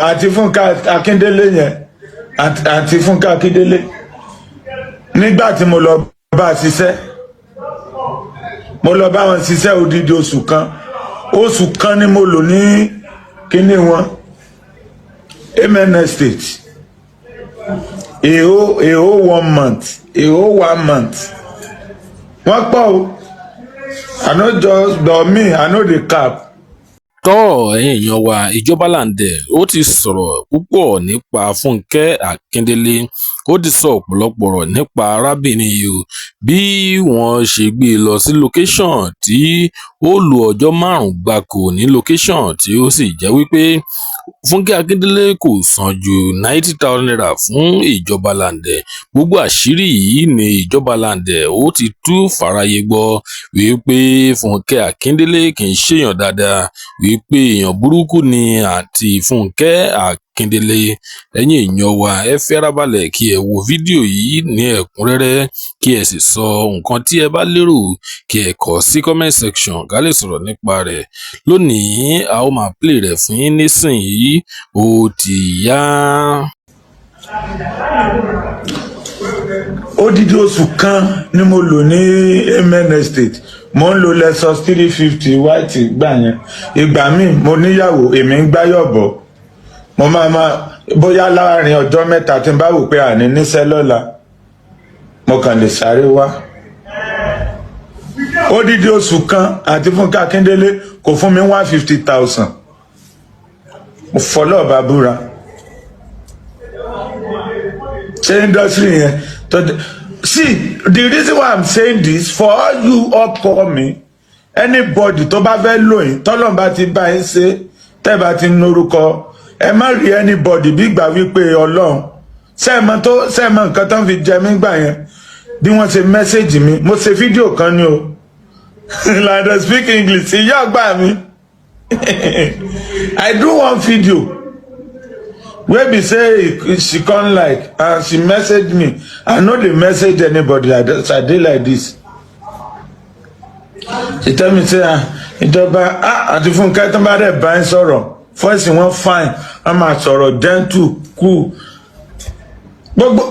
àti Fúnkẹ́ Akíndélé yẹn àti Fúnkẹ́ Akíndélé nígbà tí mo lọ bá ṣiṣẹ́ mo lọ bá wọn ṣiṣẹ́ odidi oṣù kan ni mo lò ní kíní wọn Amen Estate a whole 1 month wọ́n pọ̀ o I no just do me I no dey cap. Tọ́ ẹ̀yin èèyàn wa ìjọba láǹdẹ̀ ó ti sọ̀rọ̀ púpọ̀ nípa Fúnkẹ́ Akíndélé ó ti sọ ọ̀pọ̀lọpọ̀ ọ̀rọ̀ nípa arábìnrin yìí o bí wọ́n ṣe gbé e lọ sí location tí ó lu ọjọ́ 5 gbáko ní location tí ó sì jẹ́ wípé Fúnkẹ́ Akíndélé kò san ju 90,000 naira fún ìjọba láǹdẹ̀. Gbogbo àṣírí yìí ni ìjọba láǹdẹ̀ ó ti tú fàráyé gbọ́ wípé Fúnkẹ́ Akíndélé kì í ṣèyàn dáadáa wípé èèyàn burúkú ni àti Fúnkẹ́ Akíndélé. Ẹ̀yin èèyàn wa ẹ fẹ́rabalẹ̀ kí ẹ wo fídíò yìí ní ẹ̀kúnrẹ́rẹ́ kí ẹ sì sọ nǹkan tí ẹ bá lérò kí ẹ kọ sí comment section ká lè sọ̀rọ̀ nípa rẹ̀. Lónìí a ó máa play rẹ̀ fún yín nísìnyí ó ti yá. Odidi oṣù kan ni mo lò ní Amen Estate mo ń lo Lexus 350 white gbà yẹn ìgbà míì mo níyàwó èmi ń gbáyọ̀bọ̀ mo máa bóyá láàrin ọjọ́ mẹ́ta tí n bá wò pé àní níṣẹ́ lọ́la mo kàn lè sáré wá. Odidi oṣù kan àti Fúnkẹ́ Akíndélé kò fún mi 150,000 mo fọlọ́ bá búra ṣé industry yẹn tó see the reason why I'm saying this for all you upcoming anybody tó bá fẹ́ lóyìn tọ́lọ́n bá ti bá yín ṣe tẹ́ bá ti norúkọ ẹ má rí anybody bí gbà wípé Ọlọ́run sẹ́ẹ̀mọ́ nǹkan tó ń fi jẹ mí gbà yẹn bí wọ́n ṣe mẹ́sẹ̀gì mi mo ṣe fídíò kan ni o like I speak English ìyá ọgbà mi I do one video wey be say she come like and she message me I no dey message anybody I dey like this she tell me say ìjọba àti Fúnkẹ́ tó bá dẹ̀ bá ń sọ̀rọ̀ fọ́ọ̀sì wọn fine wọ́n máa sọ̀rọ̀ gentle cool gbogbo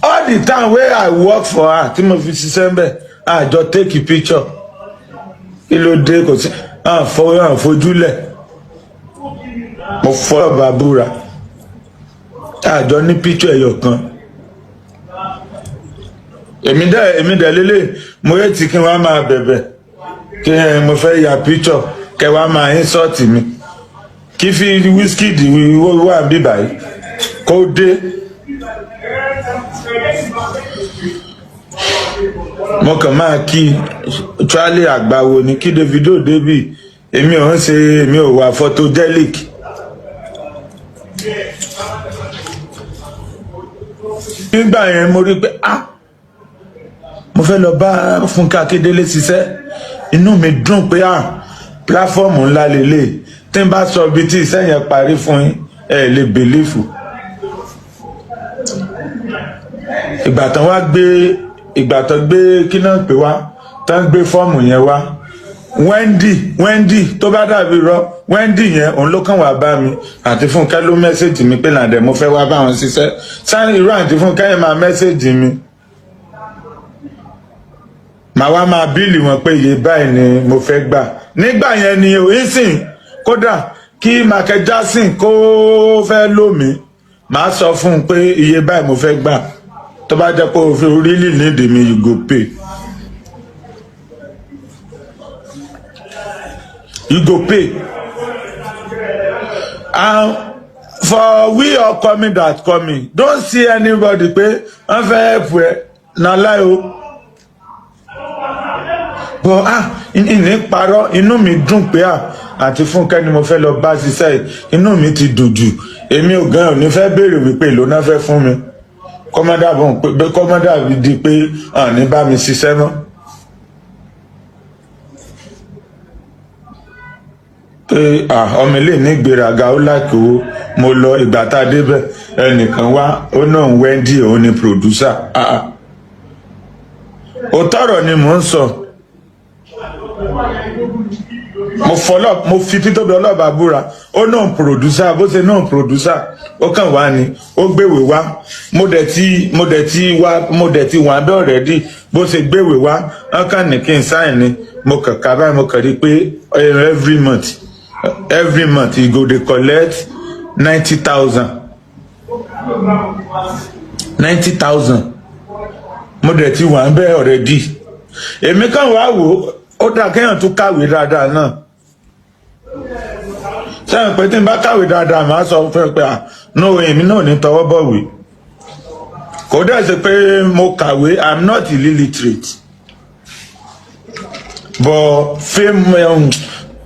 all the time wey I work for her tí mo fi ṣiṣẹ́ ń bẹ̀ àjọ take a picture kí ló dé kò sí àfojúlẹ̀ mo fọ́ bàbúrà àjọ ní picture ẹyọ kan èmi dẹ̀ lélẹ̀ mo yẹ ti kí wọ́n máa bẹ̀bẹ̀ kí mo fẹ́ ya picture kẹ wá máa insult mi kí fi Wizkid wà bí báyìí kó dé mo kàn máa kí Charlie àgbàwo ni kí Davido débì èmi ò wà photogenic. Nígbà yẹn mo rí pé mo fẹ́ lọ bá Fúnkẹ́ Akíndélé ṣiṣẹ́ inú mi dùn pé pláfọ́ọ̀mù ńlá lélẹ̀ tí n bá sọ ibi tí iṣẹ́ yẹn parí fún yín ẹ lè bèlífù. ìgbà tán gbé kí náà pé wá tán gbé fọ́ọ̀mù yẹn wá Wendy tó bá dàbí rọ Wendy yẹn òun ló kàn wá bá mi àti Fúnkẹ́ ló mẹ́sẹ̀jì mi pé nàdẹ̀ mo fẹ́ wá bá wọn ṣiṣẹ́ sáà irú àti Fúnkẹ́ yẹn máa mẹ́sẹ̀jì mi màá wá máa bíìlì wọn pé iye báyìí ni mo fẹ́ gbà nígbà yẹn ni òyìnsìn kódà kí Michael Jackson kó fẹ́ lómi màá sọ fún un pé iye báyìí mo fẹ́ gbà tó bá jẹ́ pé òfin really need me you go pay. You go pay. And for we all coming that coming, don't see anybody pay and help na lie o. But in parọ́ inú mi dùn pé àti Fúnkẹ́ ni mo fẹ́ lọ bá ṣiṣẹ́ inú mi ti dùn jù èmi ò gan ò ní fẹ́ béèrè wípé èlò náà fẹ́ fún mi kọ́mọ́dà di pé ní bá mi ṣiṣẹ́ mọ́. Pé ọmọ ilé ní ìgbéraga ó láìkó mo lọ ìgbà tá a débẹ̀ ẹnìkan wá ó náà Wendy òun ni producer òtọ́rọ̀ ni mò ń sọ mo fi títóbi ọlọ́ba búra ó náà producer bó ṣe náà producer ó kàn wá ni ó gbéwèé wá mo dẹ̀ ti wà bẹ́ẹ̀ already bó ṣe gbéwèé wá wọ́n kàn ní kí n sign ni mo kàn ká báyìí mo kàn rí pé every month you go dey collect 90,000 mo dẹ̀ ti wà bẹ́ẹ̀ already èmi kàn wá wò ó dà kéèyàn tún kàwé dáadáa náà sẹ́yìn pé tí n bá kàwé dáadáa màá sọ fún ẹ pé no èmi náà ní tọwọ́ bọ̀wé kò dẹ̀ ṣe pé mo kàwé I'm not illiterate but fame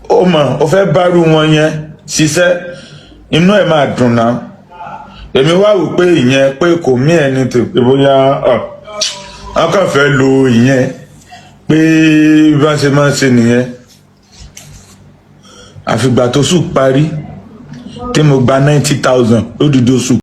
ó mọ̀ ó fẹ́ bárú wọn yẹn ṣiṣẹ́ inú ẹ̀ máa dùn náà èmi wá wò pé ìyẹn pé kò mí ẹni tó pé bóyá wọn kàn fẹ́ lo ìyẹn pé bá ṣe máa ń ṣe nìyẹn àfìgbà tó sùn parí tí mo gba 90,000 lódìdí oṣù